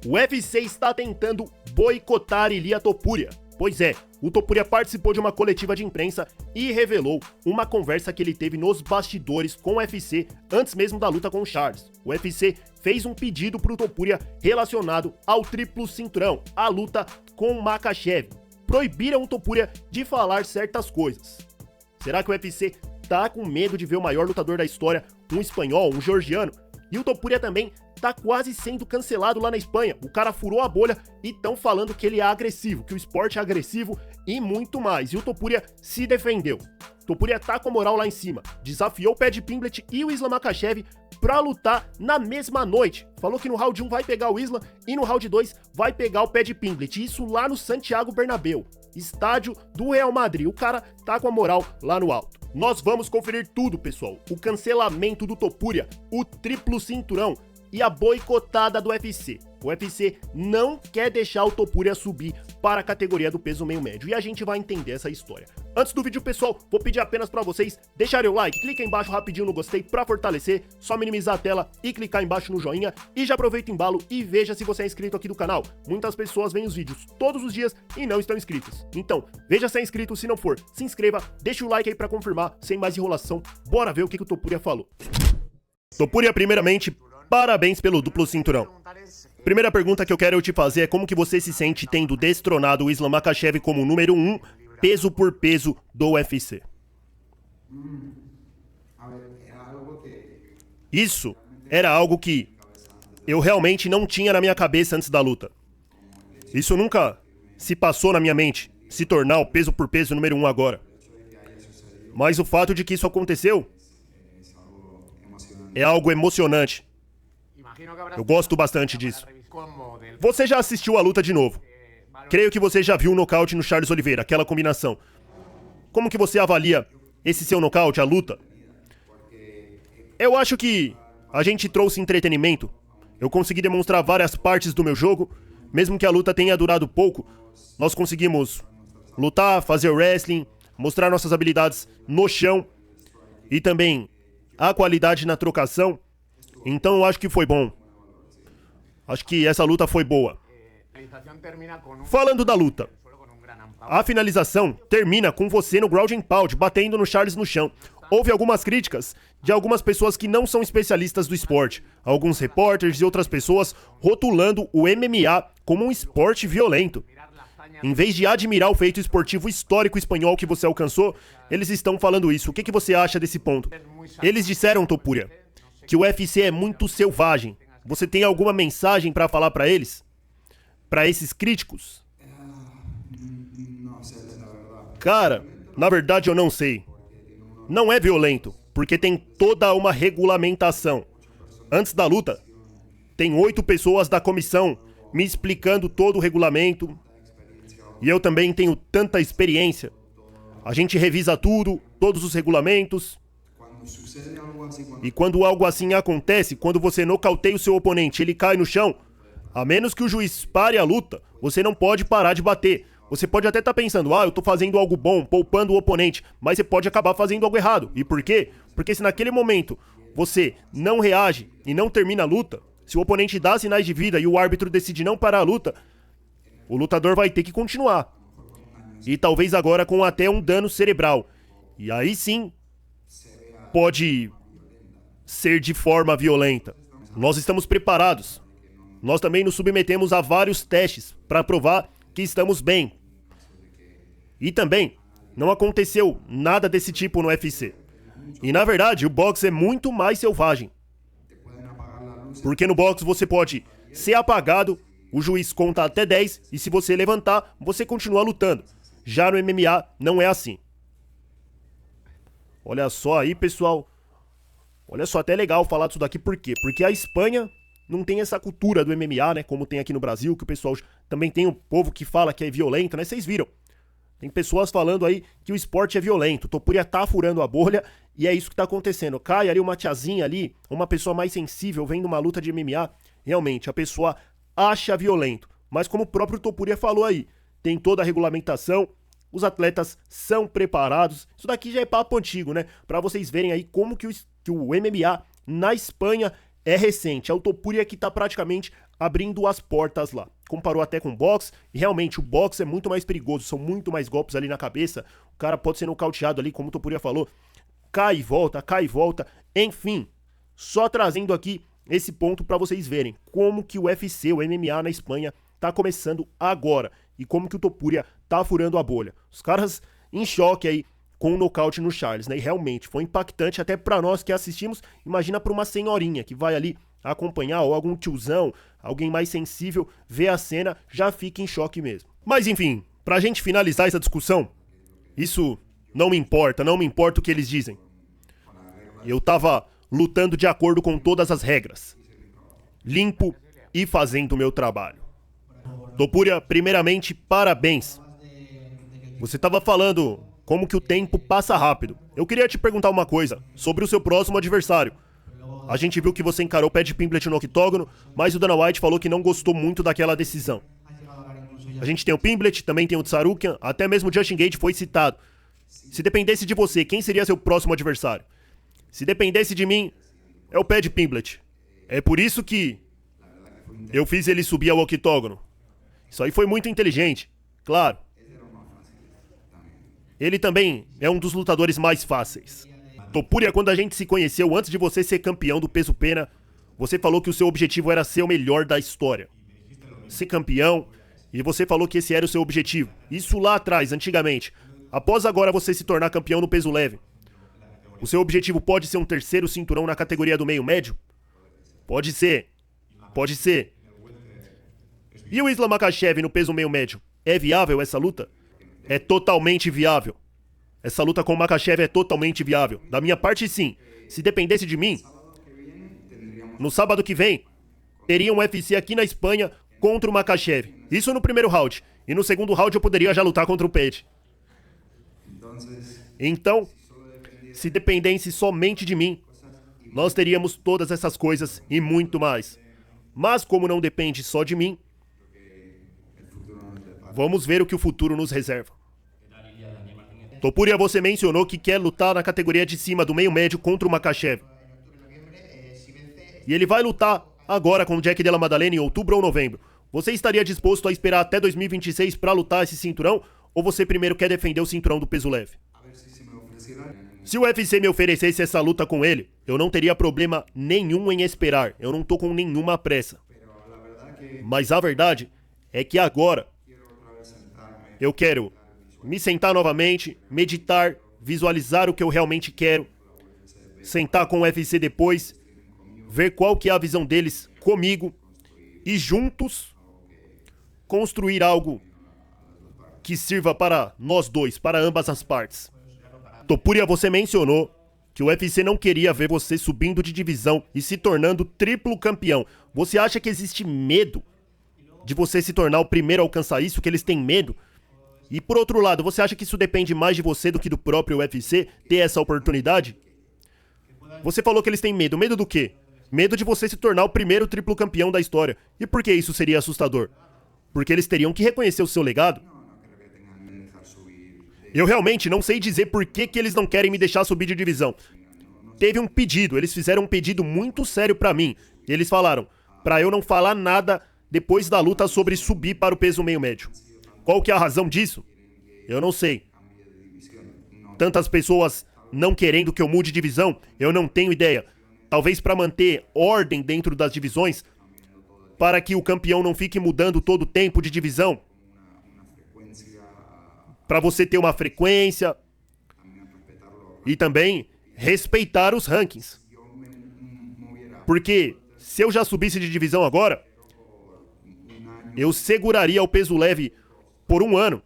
O UFC está tentando boicotar Ilia Topuria. Pois é, o Topuria participou de uma coletiva de imprensa e revelou uma conversa que ele teve nos bastidores com o UFC antes mesmo da luta com o Charles. O UFC fez um pedido para o Topuria relacionado ao triplo cinturão, a luta com o Makhachev. Proibiram o Topuria de falar certas coisas. Será que o UFC tá com medo de ver o maior lutador da história, um espanhol, um georgiano? E o Topuria também tá quase sendo cancelado lá na Espanha. O cara furou a bolha e estão falando que ele é agressivo, que o esporte é agressivo e muito mais. E o Topuria se defendeu. O Topuria tá com a moral lá em cima. Desafiou o Paddy Pimblett e o Islam Makhachev pra lutar na mesma noite. Falou que no round 1 vai pegar o Islam e no round 2 vai pegar o Paddy Pimblett. Isso lá no Santiago Bernabéu, estádio do Real Madrid. O cara tá com a moral lá no alto. Nós vamos conferir tudo, pessoal. O cancelamento do Topuria, o triplo cinturão e a boicotada do UFC. O UFC não quer deixar o Topuria subir para a categoria do peso meio médio. E a gente vai entender essa história. Antes do vídeo, pessoal, vou pedir apenas para vocês deixarem o like, clica aí embaixo rapidinho no gostei para fortalecer, só minimizar a tela e clicar embaixo no joinha. E já aproveita o embalo e veja se você é inscrito aqui do canal. Muitas pessoas veem os vídeos todos os dias e não estão inscritos. Então, veja se é inscrito, se não for, se inscreva, deixa o like aí para confirmar, sem mais enrolação. Bora ver o que o Topuria falou. Topuria, primeiramente, parabéns pelo duplo cinturão. Primeira pergunta que eu quero te fazer é como que você se sente tendo destronado o Islam Makhachev como número 1, peso por peso do UFC. Isso era algo que eu realmente não tinha na minha cabeça antes da luta. Isso nunca se passou na minha mente, se tornar o peso por peso número 1 agora. Mas o fato de que isso aconteceu é algo emocionante. Eu gosto bastante disso. Você já assistiu a luta de novo. Creio que você já viu o nocaute no Charles Oliveira, aquela combinação. Como que você avalia esse seu nocaute, a luta? Eu acho que a gente trouxe entretenimento. Eu consegui demonstrar várias partes do meu jogo. Mesmo que a luta tenha durado pouco, nós conseguimos lutar, fazer wrestling, mostrar nossas habilidades no chão e também a qualidade na trocação. Então eu acho que foi bom. Acho que essa luta foi boa. Falando da luta, a finalização termina com você no ground and pound, batendo no Charles no chão. Houve algumas críticas de algumas pessoas que não são especialistas do esporte. Alguns repórteres e outras pessoas rotulando o MMA como um esporte violento. Em vez de admirar o feito esportivo histórico espanhol que você alcançou, eles estão falando isso. O que você acha desse ponto? Eles disseram, Topuria, que o UFC é muito selvagem. Você tem alguma mensagem pra falar pra eles? Pra esses críticos? Cara, na verdade eu não sei. Não é violento, porque tem toda uma regulamentação. Antes da luta, tem 8 pessoas da comissão me explicando todo o regulamento. E eu também tenho tanta experiência. A gente revisa tudo, todos os regulamentos. E quando algo assim acontece, quando você nocauteia o seu oponente, ele cai no chão, a menos que o juiz pare a luta, você não pode parar de bater. Você pode até estar pensando, eu tô fazendo algo bom, poupando o oponente, mas você pode acabar fazendo algo errado. E por quê? Porque se naquele momento você não reage e não termina a luta, se o oponente dá sinais de vida e o árbitro decide não parar a luta, o lutador vai ter que continuar. E talvez agora com até um dano cerebral. E aí sim, pode ser de forma violenta. Nós estamos preparados. Nós também nos submetemos a vários testes para provar que estamos bem. E também, não aconteceu nada desse tipo no UFC. E na verdade, o boxe é muito mais selvagem. Porque no boxe você pode ser apagado, o juiz conta até 10 e se você levantar, você continua lutando. Já no MMA, não é assim. Olha só aí, pessoal. Olha só, até legal falar disso daqui, por quê? Porque a Espanha não tem essa cultura do MMA, né? Como tem aqui no Brasil, que o pessoal também tem um povo que fala que é violento, né? Vocês viram. Tem pessoas falando aí que o esporte é violento. O Topuria tá furando a bolha e é isso que tá acontecendo. Cai ali uma tiazinha ali, uma pessoa mais sensível vendo uma luta de MMA. Realmente, a pessoa acha violento. Mas como o próprio Topuria falou aí, tem toda a regulamentação, os atletas são preparados. Isso daqui já é papo antigo, né? Pra vocês verem aí como que o MMA na Espanha é recente. É o Topuria que tá praticamente abrindo as portas lá. Comparou até com o boxe, e realmente o boxe é muito mais perigoso, são muito mais golpes ali na cabeça, o cara pode ser nocauteado ali, como o Topuria falou, cai e volta, enfim, só trazendo aqui esse ponto pra vocês verem como que o UFC, o MMA na Espanha, tá começando agora, e como que o Topuria tá furando a bolha. Os caras em choque aí com o nocaute no Charles, né, e realmente foi impactante até pra nós que assistimos, imagina pra uma senhorinha que vai ali acompanhar, ou algum tiozão, alguém mais sensível, vê a cena, já fica em choque mesmo. Mas enfim, pra gente finalizar essa discussão, isso não me importa o que eles dizem. Eu tava lutando de acordo com todas as regras, limpo e fazendo o meu trabalho. Topuria, primeiramente, parabéns. Você tava falando como que o tempo passa rápido. Eu queria te perguntar uma coisa sobre o seu próximo adversário. A gente viu que você encarou o Paddy Pimblett no octógono, mas o Dana White falou que não gostou muito daquela decisão. A gente tem o Pimblett, também tem o Tsarukyan, até mesmo o Justin Gaethje foi citado. Se dependesse de você, quem seria seu próximo adversário? Se dependesse de mim, é o Paddy Pimblett. É por isso que eu fiz ele subir ao octógono. Isso aí foi muito inteligente, claro. Ele também é um dos lutadores mais fáceis. Topuria, quando a gente se conheceu, antes de você ser campeão do peso pena, você falou que o seu objetivo era ser o melhor da história. Ser campeão, e você falou que esse era o seu objetivo. Isso lá atrás, antigamente. Após agora você se tornar campeão no peso leve. O seu objetivo pode ser um terceiro cinturão na categoria do meio médio? Pode ser. Pode ser. E o Islam Makhachev no peso meio médio? É viável essa luta? É totalmente viável. Essa luta com o Makhachev é totalmente viável. Da minha parte, sim. Se dependesse de mim, no sábado que vem, teria um UFC aqui na Espanha contra o Makhachev. Isso no primeiro round. E no segundo round eu poderia já lutar contra o Paddy. Então, se dependesse somente de mim, nós teríamos todas essas coisas e muito mais. Mas como não depende só de mim, vamos ver o que o futuro nos reserva. Topuria, você mencionou que quer lutar na categoria de cima do meio médio contra o Makhachev. E ele vai lutar agora com o Jack Della Maddalena em outubro ou novembro. Você estaria disposto a esperar até 2026 para lutar esse cinturão? Ou você primeiro quer defender o cinturão do peso leve? Se o UFC me oferecesse essa luta com ele, eu não teria problema nenhum em esperar. Eu não tô com nenhuma pressa. Mas a verdade é que agora eu quero me sentar novamente, meditar, visualizar o que eu realmente quero, sentar com o UFC depois, ver qual que é a visão deles comigo e juntos construir algo que sirva para nós dois, para ambas as partes. Topuria, você mencionou que o UFC não queria ver você subindo de divisão e se tornando triplo campeão. Você acha que existe medo de você se tornar o primeiro a alcançar isso, que eles têm medo? E por outro lado, você acha que isso depende mais de você do que do próprio UFC ter essa oportunidade? Você falou que eles têm medo. Medo do quê? Medo de você se tornar o primeiro triplo campeão da história. E por que isso seria assustador? Porque eles teriam que reconhecer o seu legado. Eu realmente não sei dizer por que eles não querem me deixar subir de divisão. Teve um pedido, eles fizeram um pedido muito sério pra mim. Eles falaram pra eu não falar nada depois da luta sobre subir para o peso meio médio. Qual que é a razão disso? Eu não sei. Tantas pessoas não querendo que eu mude de divisão, eu não tenho ideia. Talvez para manter ordem dentro das divisões, para que o campeão não fique mudando todo o tempo de divisão. Para você ter uma frequência e também respeitar os rankings. Porque se eu já subisse de divisão agora, eu seguraria o peso leve por um ano.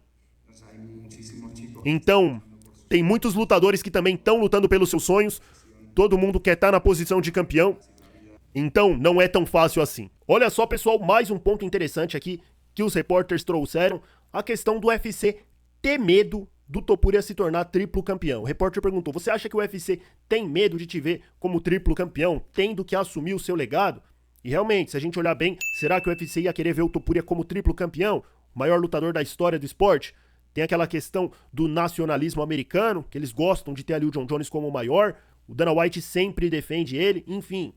Então, tem muitos lutadores que também estão lutando pelos seus sonhos. Todo mundo quer estar na posição de campeão. Então, não é tão fácil assim. Olha só, pessoal, mais um ponto interessante aqui que os repórteres trouxeram. A questão do UFC ter medo do Topuria se tornar triplo campeão. O repórter perguntou, você acha que o UFC tem medo de te ver como triplo campeão, tendo que assumir o seu legado? E realmente, se a gente olhar bem, será que o UFC ia querer ver o Topuria como triplo campeão? O maior lutador da história do esporte? Tem aquela questão do nacionalismo americano, que eles gostam de ter ali o John Jones como o maior. O Dana White sempre defende ele, enfim.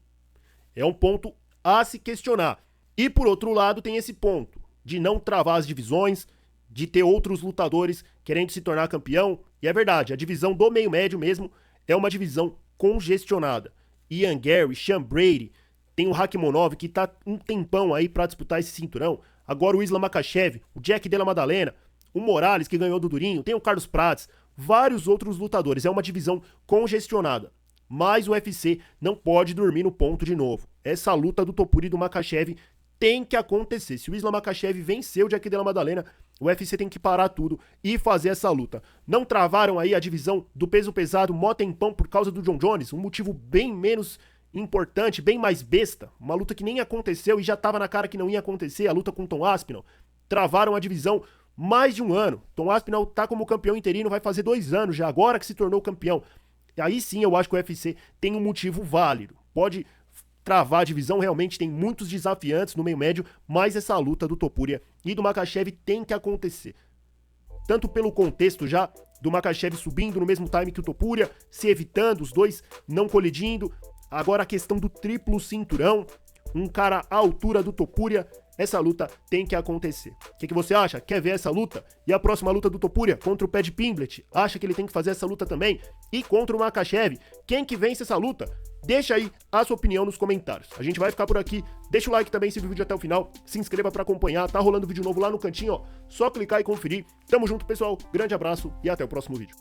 É um ponto a se questionar. E por outro lado tem esse ponto de não travar as divisões, de ter outros lutadores querendo se tornar campeão. E é verdade, a divisão do meio médio mesmo é uma divisão congestionada. Ian Gary, Sean Brady, tem o Rakhmonov que tá um tempão aí pra disputar esse cinturão. Agora o Islam Makhachev, o Jack Della Maddalena, o Morales que ganhou do Durinho, tem o Carlos Prates, vários outros lutadores. É uma divisão congestionada. Mas o UFC não pode dormir no ponto de novo. Essa luta do Topuria e do Makhachev tem que acontecer. Se o Islam Makhachev vencer o Jack Della Maddalena, o UFC tem que parar tudo e fazer essa luta. Não travaram aí a divisão do peso pesado mó tempão por causa do John Jones, um motivo bem menos importante, bem mais besta. Uma luta que nem aconteceu e já tava na cara que não ia acontecer, a luta com Tom Aspinall. Travaram a divisão mais de um ano. Tom Aspinall tá como campeão interino, vai fazer 2 anos já, agora que se tornou campeão. Aí sim eu acho que o UFC tem um motivo válido. Pode travar a divisão, realmente tem muitos desafiantes no meio médio, mas essa luta do Topuria e do Makhachev tem que acontecer. Tanto pelo contexto já do Makhachev subindo no mesmo time que o Topuria, se evitando, os dois não colidindo. Agora a questão do triplo cinturão, um cara à altura do Topuria, essa luta tem que acontecer. O que você acha? Quer ver essa luta? E a próxima luta do Topuria contra o Paddy Pimblett? Acha que ele tem que fazer essa luta também? E contra o Makhachev? Quem que vence essa luta? Deixa aí a sua opinião nos comentários. A gente vai ficar por aqui. Deixa o like também se viu o vídeo até o final. Se inscreva pra acompanhar. Tá rolando vídeo novo lá no cantinho, ó. Só clicar e conferir. Tamo junto, pessoal. Grande abraço e até o próximo vídeo.